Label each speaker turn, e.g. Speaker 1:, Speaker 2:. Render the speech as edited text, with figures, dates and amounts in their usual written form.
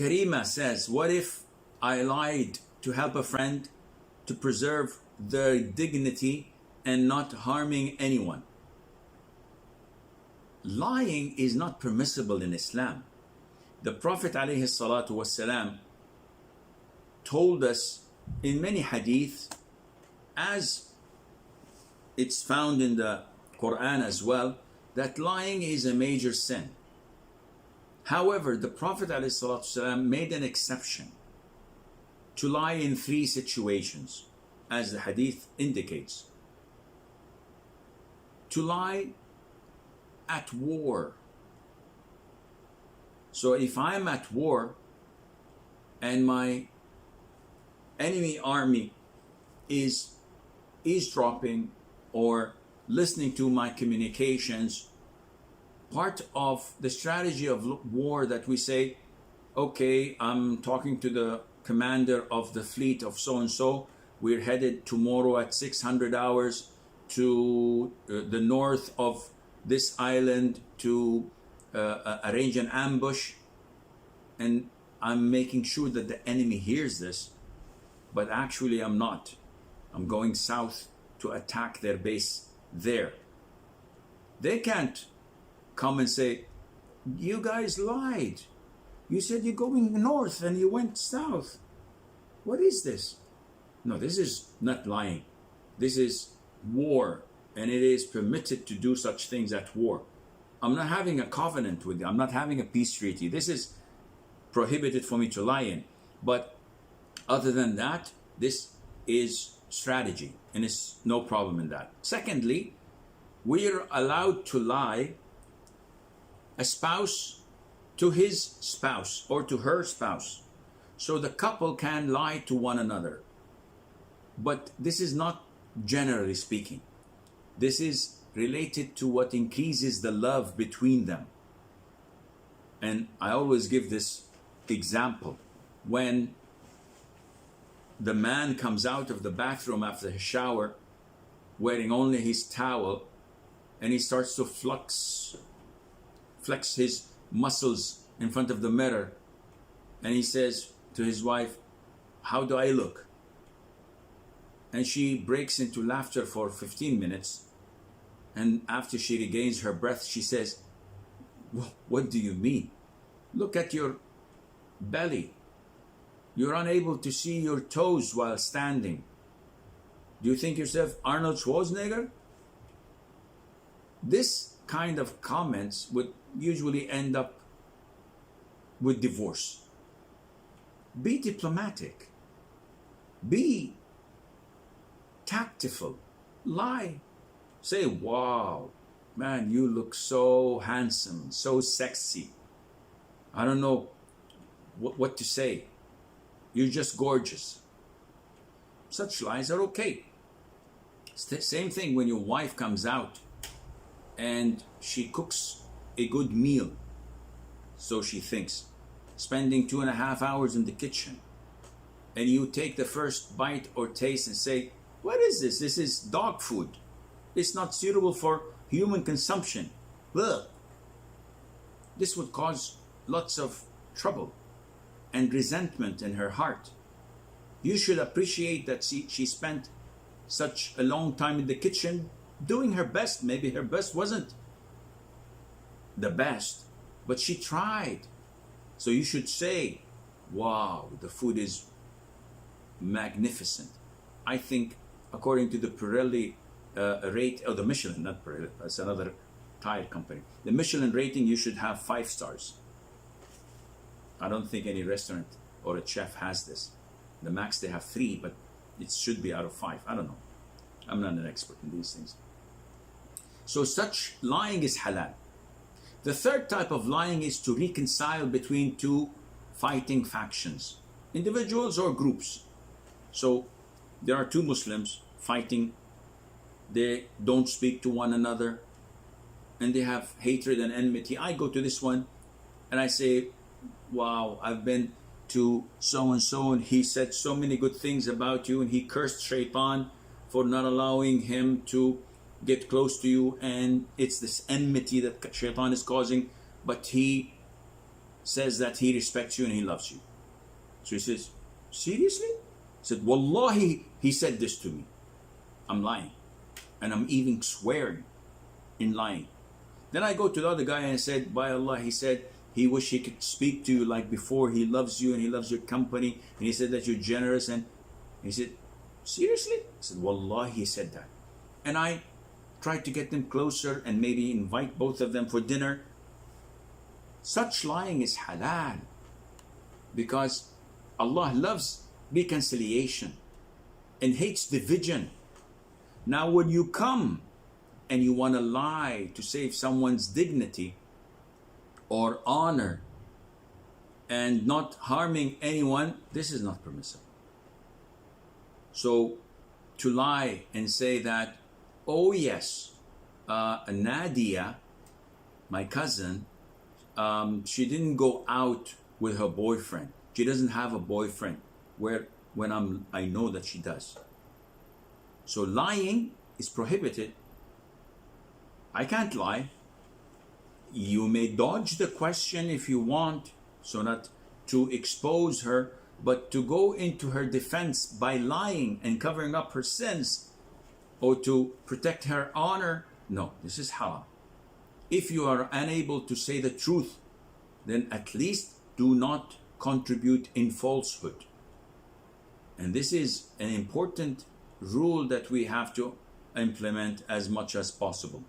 Speaker 1: Karima says, what if I lied to help a friend to preserve their dignity and not harming anyone? Lying is not permissible in Islam. The Prophet ﷺ told us in many hadiths, as it's found in the Quran as well, that lying is a major sin. However, the Prophet ﷺ made an exception to lie in 3 situations, as the hadith indicates. To lie at war. So if I'm at war and my enemy army is eavesdropping or listening to my communications, part of the strategy of war that we say, okay, I'm talking to the commander of the fleet of so-and-so, we're headed tomorrow at 600 hours to the north of this island to arrange an ambush, and I'm making sure that the enemy hears this, but actually I'm not. I'm going south to attack their base there. They can't come and say, you guys lied. You said you're going north and you went south. What is this? No, this is not lying. This is war, and it is permitted to do such things at war. I'm not having a covenant with you. I'm not having a peace treaty. This is prohibited for me to lie in. But other than that, this is strategy, and it's no problem in that. Secondly, we're allowed to lie a spouse to his spouse or to her spouse. So the couple can lie to one another. But this is not generally speaking. This is related to what increases the love between them. And I always give this example. When the man comes out of the bathroom after his shower wearing only his towel, and he starts to flex his muscles in front of the mirror, and he says to his wife, how do I look? And she breaks into laughter for 15 minutes, and after she regains her breath, she says, what do you mean? Look at your belly. You're unable to see your toes while standing. Do you think yourself Arnold Schwarzenegger? This kind of comments would usually end up with divorce. Be diplomatic. Be tactful. Lie. Say, wow, man, you look so handsome, so sexy. I don't know what to say. You're just gorgeous. Such lies are okay. It's the same thing when your wife comes out and she cooks a good meal, so she thinks, spending 2.5 hours in the kitchen, and you take the first bite or taste and say, what is this? This is dog food. It's not suitable for human consumption. Ugh. This would cause lots of trouble and resentment in her heart. You should appreciate that she spent such a long time in the kitchen doing her best. Maybe her best wasn't the best, but she tried. So you should say, wow, the food is magnificent. I think according to the Pirelli rate, or the Michelin, not Pirelli, that's another tire company. The Michelin rating, you should have 5 stars. I don't think any restaurant or a chef has this. The max they have 3, but it should be out of 5. I don't know. I'm not an expert in these things. So such lying is halal. The third type of lying is to reconcile between 2 fighting factions, individuals or groups. So there are 2 Muslims fighting. They don't speak to one another, and they have hatred and enmity. I go to this one and I say, wow, I've been to so-and-so and he said so many good things about you, and he cursed Shaitan for not allowing him to get close to you, and it's this enmity that Shaitan is causing, but he says that he respects you and he loves you. So he says, seriously? He said, Wallahi, he said this to me. I'm lying. And I'm even swearing in lying. Then I go to the other guy and I said, by Allah, he said he wish he could speak to you like before. He loves you and he loves your company. And he said that you're generous. And he said, seriously? I said, Wallahi, he said that. And I tried to get them closer and maybe invite both of them for dinner. Such lying is halal because Allah loves reconciliation and hates division. Now when you come and you want to lie to save someone's dignity or honor and not harming anyone, this is not permissible. So to lie and say that, oh yes, Nadia, my cousin, she didn't go out with her boyfriend. She doesn't have a boyfriend. When I know that she does. So lying is prohibited. I can't lie. You may dodge the question if you want, so not to expose her, but to go into her defense by lying and covering up her sins, or to protect her honor, no, this is haram. If you are unable to say the truth, then at least do not contribute in falsehood. And this is an important rule that we have to implement as much as possible.